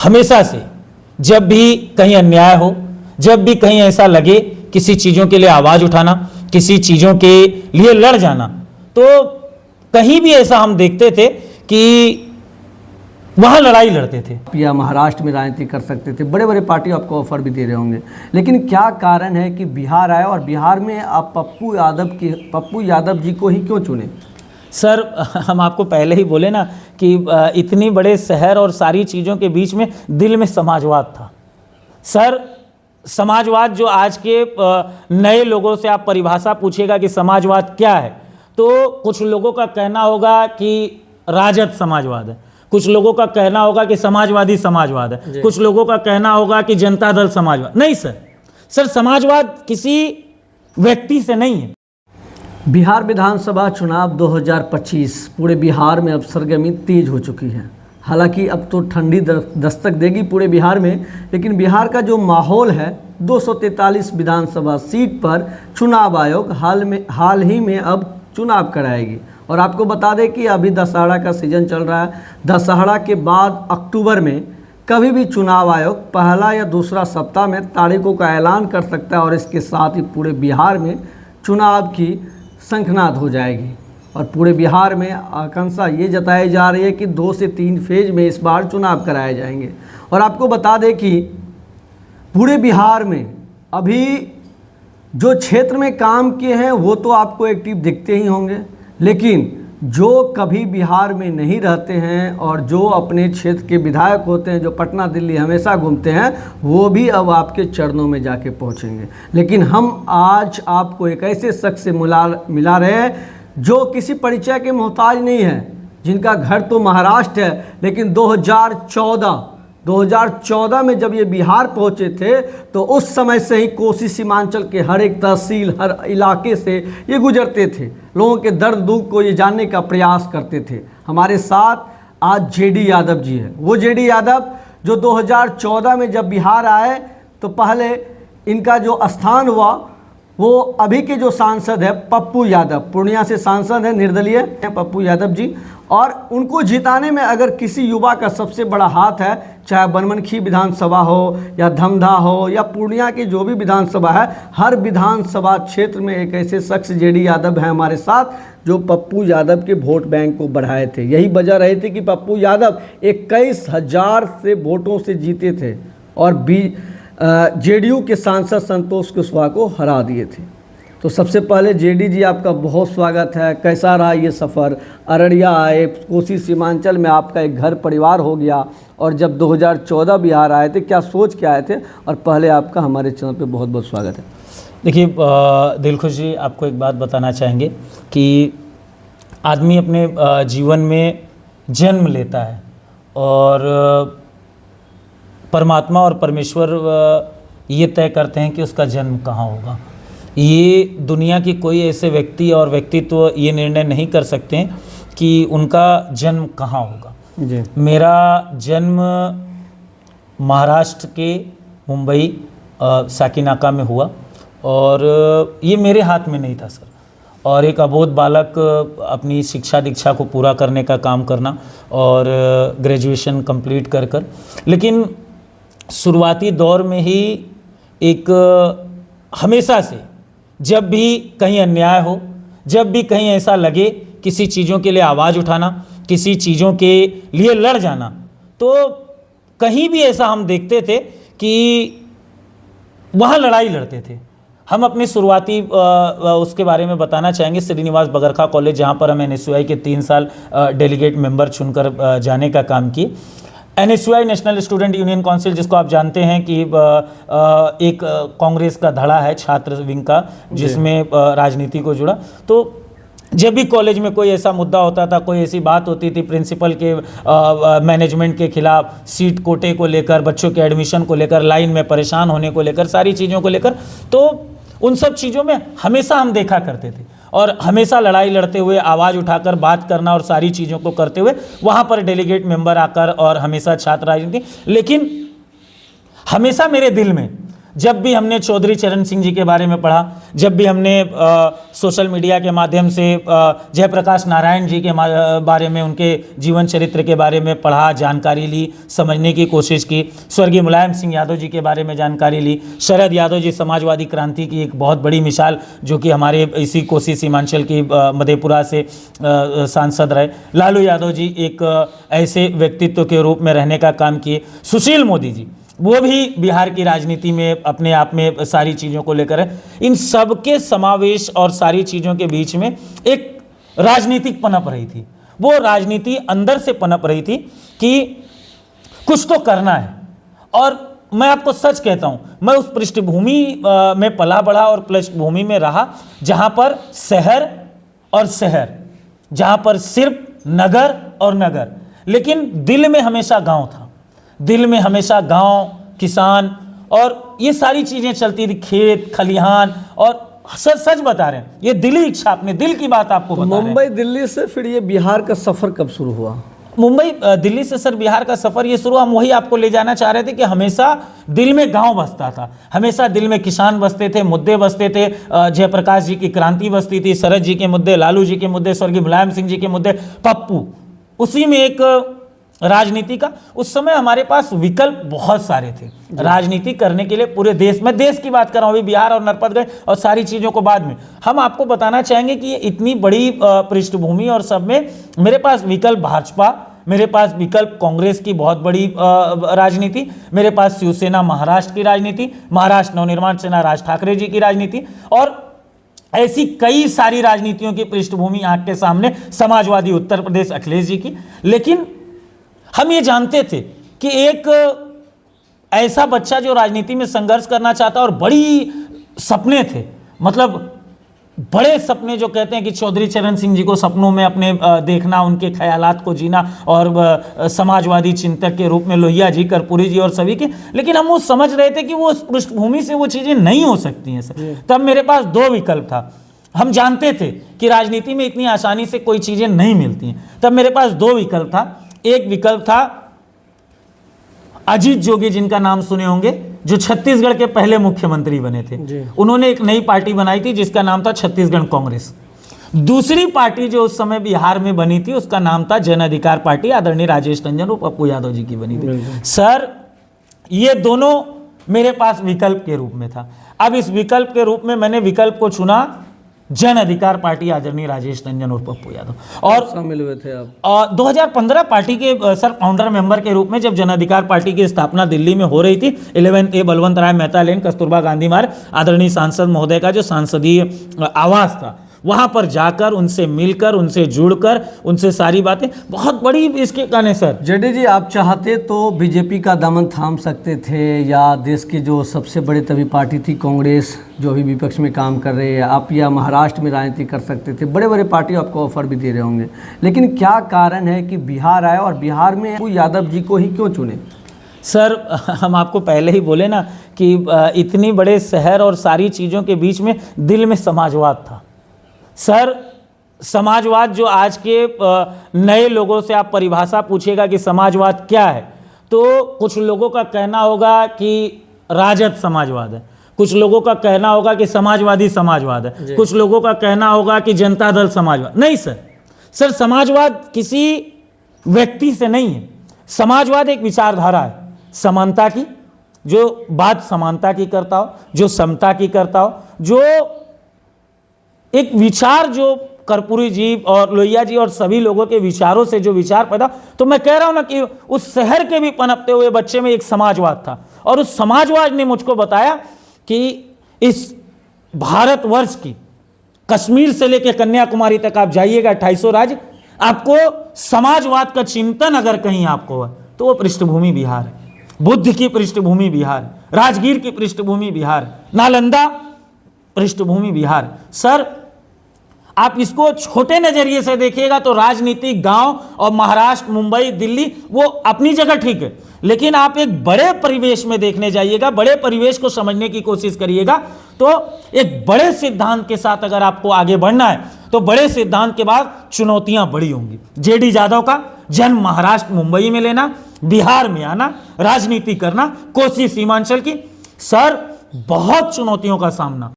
हमेशा से जब भी कहीं अन्याय हो, जब भी कहीं ऐसा लगे किसी चीज़ों के लिए आवाज़ उठाना, किसी चीज़ों के लिए लड़ जाना, तो कहीं भी ऐसा हम देखते थे कि वहाँ लड़ाई लड़ते थे। या महाराष्ट्र में राजनीति कर सकते थे, बड़े बड़े पार्टी आपको ऑफर भी दे रहे होंगे, लेकिन क्या कारण है कि बिहार आए और बिहार में आप पप्पू यादव जी को ही क्यों चुने? सर, हम आपको पहले ही बोले ना कि इतनी बड़े शहर और सारी चीज़ों के बीच में दिल में समाजवाद था। सर, समाजवाद जो आज के नए लोगों से आप परिभाषा पूछिएगा कि समाजवाद क्या है, तो कुछ लोगों का कहना होगा कि राजद समाजवाद है, कुछ लोगों का कहना होगा कि समाजवादी समाजवाद है, कुछ लोगों का कहना होगा कि जनता दल समाजवाद। नहीं सर, समाजवाद किसी व्यक्ति से नहीं है। बिहार विधानसभा चुनाव 2025 पूरे बिहार में अब सरगर्मी तेज हो चुकी है। हालांकि अब तो ठंडी दस्तक देगी पूरे बिहार में, लेकिन बिहार का जो माहौल है, 243 विधानसभा सीट पर चुनाव आयोग हाल ही में अब चुनाव कराएगी। और आपको बता दें कि अभी दशहरा का सीज़न चल रहा है। दशहरा के बाद अक्टूबर में कभी भी चुनाव आयोग पहला या दूसरा सप्ताह में तारीखों का ऐलान कर सकता है और इसके साथ ही पूरे बिहार में चुनाव की शंखनाद हो जाएगी। और पूरे बिहार में आकांक्षा ये जताई जा रही है कि 2 से 3 फेज में इस बार चुनाव कराए जाएंगे। और आपको बता दें कि पूरे बिहार में अभी जो क्षेत्र में काम किए हैं वो तो आपको एक्टिव दिखते ही होंगे, लेकिन जो कभी बिहार में नहीं रहते हैं और जो अपने क्षेत्र के विधायक होते हैं, जो पटना दिल्ली हमेशा घूमते हैं, वो भी अब आपके चरणों में जाके पहुंचेंगे। लेकिन हम आज आपको एक ऐसे शख्स से मिला रहे हैं जो किसी परिचय के मोहताज नहीं है, जिनका घर तो महाराष्ट्र है, लेकिन 2014 में जब ये बिहार पहुंचे थे तो उस समय से ही कोसी सीमांचल के हर एक तहसील, हर इलाके से ये गुजरते थे, लोगों के दर्द दुख को ये जानने का प्रयास करते थे। हमारे साथ आज जेडी यादव जी है। वो जेडी यादव जो 2014 में जब बिहार आए तो पहले इनका जो स्थान हुआ वो अभी के जो सांसद है पप्पू यादव, पूर्णिया से सांसद है, निर्दलीय है पप्पू यादव जी। और उनको जिताने में अगर किसी युवा का सबसे बड़ा हाथ है, चाहे बनमनखी विधानसभा हो या धमधा हो या पूर्णिया की जो भी विधानसभा है, हर विधानसभा क्षेत्र में एक ऐसे शख्स जेडी यादव हैं हमारे साथ जो पप्पू यादव के वोट बैंक को बढ़ाए थे। यही वजह रही थी कि पप्पू यादव 21,000 से वोटों से जीते थे और जेडीयू के सांसद संतोष कुशवाहा को हरा दिए थे। तो सबसे पहले जेडी जी आपका बहुत स्वागत है। कैसा रहा ये सफ़र? अररिया आए, कोसी सीमांचल में आपका एक घर परिवार हो गया, और जब 2014 बिहार आए थे क्या सोच के आए थे? और पहले आपका हमारे चैनल पे बहुत बहुत स्वागत है। देखिए दिलखुश जी, आपको एक बात बताना चाहेंगे कि आदमी अपने जीवन में जन्म लेता है और परमात्मा और परमेश्वर ये तय करते हैं कि उसका जन्म कहाँ होगा। ये दुनिया की कोई ऐसे व्यक्ति और व्यक्तित्व ये निर्णय नहीं कर सकते हैं कि उनका जन्म कहाँ होगा जी। मेरा जन्म महाराष्ट्र के मुंबई साकीनाका में हुआ और ये मेरे हाथ में नहीं था सर। और एक अबोध बालक अपनी शिक्षा दीक्षा को पूरा करने का काम करना और ग्रेजुएशन कंप्लीट कर लेकिन शुरुआती दौर में ही एक हमेशा से जब भी कहीं अन्याय हो, जब भी कहीं ऐसा लगे किसी चीज़ों के लिए आवाज़ उठाना, किसी चीज़ों के लिए लड़ जाना, तो कहीं भी ऐसा हम देखते थे कि वहाँ लड़ाई लड़ते थे। हम अपनी शुरुआती उसके बारे में बताना चाहेंगे। श्रीनिवास बगरखा कॉलेज, जहाँ पर हम NSUI के 3 साल डेलीगेट मेंबर चुनकर जाने का काम किए। NSUI national student union council, जिसको आप जानते हैं कि एक कांग्रेस का धड़ा है छात्र विंग का, जिसमें राजनीति को जुड़ा। तो जब भी कॉलेज में कोई ऐसा मुद्दा होता था, कोई ऐसी बात होती थी प्रिंसिपल के मैनेजमेंट के खिलाफ, सीट कोटे को लेकर, बच्चों के एडमिशन को लेकर, लाइन में परेशान होने को लेकर, सारी चीज़ों को लेकर, तो उन सब चीज़ों में हमेशा हम देखा करते थे और हमेशा लड़ाई लड़ते हुए, आवाज़ उठाकर बात करना और सारी चीज़ों को करते हुए वहाँ पर डेलीगेट मेंबर आकर, और हमेशा छात्र राजनीति। लेकिन हमेशा मेरे दिल में जब भी हमने चौधरी चरण सिंह जी के बारे में पढ़ा, जब भी हमने सोशल मीडिया के माध्यम से जयप्रकाश नारायण जी के बारे में, उनके जीवन चरित्र के बारे में पढ़ा, जानकारी ली, समझने की कोशिश की, स्वर्गीय मुलायम सिंह यादव जी के बारे में जानकारी ली, शरद यादव जी समाजवादी क्रांति की एक बहुत बड़ी मिसाल, जो कि हमारे इसी कोसी सीमांचल की मधेपुरा से सांसद रहे, लालू यादव जी एक ऐसे व्यक्तित्व के रूप में रहने का काम किए, सुशील मोदी जी वो भी बिहार की राजनीति में अपने आप में सारी चीज़ों को लेकर है। इन सब के समावेश और सारी चीज़ों के बीच में एक राजनीतिक पनप रही थी। वो राजनीति अंदर से पनप रही थी कि कुछ तो करना है। और मैं आपको सच कहता हूँ, मैं उस पृष्ठभूमि में पला बढ़ा और पृष्ठभूमि में रहा जहाँ पर शहर और शहर, जहाँ पर सिर्फ नगर और नगर, लेकिन दिल में हमेशा गांव था। दिल में हमेशा गांव, किसान और ये सारी चीज़ें चलती थी, खेत खलिहान। और सच बता रहे हैं, ये दिली इच्छा, अपने दिल की बात आपको बता रहे हैं। मुंबई दिल्ली से फिर ये बिहार का सफ़र कब शुरू हुआ? मुंबई दिल्ली से सर बिहार का सफ़र ये शुरू, हम वही आपको ले जाना चाह रहे थे कि हमेशा दिल में गांव बसता था, हमेशा दिल में किसान बसते थे, मुद्दे बसते थे, जयप्रकाश जी की क्रांति बसती थी, शरद जी के मुद्दे, लालू जी के मुद्दे, स्वर्गीय मुलायम सिंह जी के मुद्दे, पप्पू, उसी में एक राजनीति का। उस समय हमारे पास विकल्प बहुत सारे थे राजनीति करने के लिए पूरे देश में। देश की बात कर रहा हूँ, अभी बिहार और नरपत गए और सारी चीज़ों को बाद में। हम आपको बताना चाहेंगे कि ये इतनी बड़ी पृष्ठभूमि और सब में मेरे पास विकल्प भाजपा, मेरे पास विकल्प कांग्रेस की बहुत बड़ी राजनीति, मेरे पास शिवसेना महाराष्ट्र की राजनीति, महाराष्ट्र नवनिर्माण सेना राज ठाकरे जी की राजनीति, और ऐसी कई सारी राजनीतियों की पृष्ठभूमि आंख के सामने, समाजवादी उत्तर प्रदेश अखिलेश जी की। लेकिन हम ये जानते थे कि एक ऐसा बच्चा जो राजनीति में संघर्ष करना चाहता, और बड़ी सपने थे, मतलब बड़े सपने, जो कहते हैं कि चौधरी चरण सिंह जी को सपनों में अपने देखना, उनके ख्यालात को जीना, और समाजवादी चिंतक के रूप में लोहिया जी, कर्पूरी जी और सभी के। लेकिन हम वो समझ रहे थे कि वो पृष्ठभूमि से वो चीज़ें नहीं हो सकती हैं सर। तब मेरे पास दो विकल्प था। हम जानते थे कि राजनीति में इतनी आसानी से कोई चीज़ें नहीं मिलती हैं। तब मेरे पास दो विकल्प था। एक विकल्प था अजीत जोगी, जिनका नाम सुने होंगे, जो छत्तीसगढ़ के पहले मुख्यमंत्री बने थे। उन्होंने एक नई पार्टी बनाई थी जिसका नाम था छत्तीसगढ़ कांग्रेस। दूसरी पार्टी जो उस समय बिहार में बनी थी उसका नाम था जन अधिकार पार्टी, आदरणीय राजेश टंडन और पप्पू यादव जी की बनी थी। सर ये दोनों मेरे पास विकल्प के रूप में था। अब इस विकल्प के रूप में मैंने विकल्प को चुना जन अधिकार पार्टी, आदरणीय राजेश टंडन और पप्पू यादव। और शामिल हुए थे आप 2015 पार्टी के सर फाउंडर मेंबर के रूप में, जब जन अधिकार पार्टी की स्थापना दिल्ली में हो रही थी, 11A बलवंत राय मेहता लेन, कस्तूरबा गांधी मार्ग, आदरणीय सांसद महोदय का जो सांसदीय आवास था, वहां पर जाकर उनसे मिलकर, उनसे जुड़कर, उनसे सारी बातें, बहुत बड़ी इसके गाने सर। जेडी जी, आप चाहते तो बीजेपी का दामन थाम सकते थे, या देश की जो सबसे बड़ी तभी पार्टी थी कांग्रेस, जो अभी विपक्ष में काम कर रही है, आप या महाराष्ट्र में राजनीति कर सकते थे। बड़े बड़े पार्टी आपको ऑफर भी दे रहे होंगे, लेकिन क्या कारण है कि बिहार आए और बिहार में यादव जी को ही क्यों चुने? सर हम आपको पहले ही बोले ना कि इतनी बड़े शहर और सारी चीज़ों के बीच में दिल में समाजवाद था। सर समाजवाद, जो आज के नए लोगों से आप परिभाषा पूछिएगा कि समाजवाद क्या है, तो कुछ लोगों का कहना होगा कि राजद समाजवाद है, कुछ लोगों का कहना होगा कि समाजवादी समाजवाद है, कुछ लोगों का कहना होगा कि जनता दल समाजवाद। नहीं सर समाजवाद किसी व्यक्ति से नहीं है। समाजवाद एक विचारधारा है, समानता की, जो बात समानता की करता हो, जो समता की करता हो, जो एक विचार, जो कर्पूरी जी और लोहिया जी और सभी लोगों के विचारों से जो विचार पैदा। तो मैं कह रहा हूं ना कि उस शहर के भी पनपते हुए बच्चे में एक समाजवाद था, और उस समाजवाद ने मुझको बताया कि इस भारतवर्ष की कश्मीर से लेकर कन्याकुमारी तक आप जाइएगा, 250 राज्य, आपको समाजवाद का चिंतन अगर कहीं आपको है तो वो पृष्ठभूमि बिहार है। बुद्ध की पृष्ठभूमि बिहार, राजगीर की पृष्ठभूमि बिहार, नालंदा पृष्ठभूमि बिहार। सर आप इसको छोटे नजरिए से देखिएगा तो राजनीतिक गांव और महाराष्ट्र, मुंबई, दिल्ली वो अपनी जगह ठीक है, लेकिन आप एक बड़े परिवेश में देखने जाइएगा, बड़े परिवेश को समझने की कोशिश करिएगा, तो एक बड़े सिद्धांत के साथ अगर आपको आगे बढ़ना है तो बड़े सिद्धांत के बाद चुनौतियां बड़ी होंगी। जेडी यादव का जन्म महाराष्ट्र मुंबई में लेना, बिहार में आना, राजनीति करना, कोसी सीमांचल की। सर बहुत चुनौतियों का सामना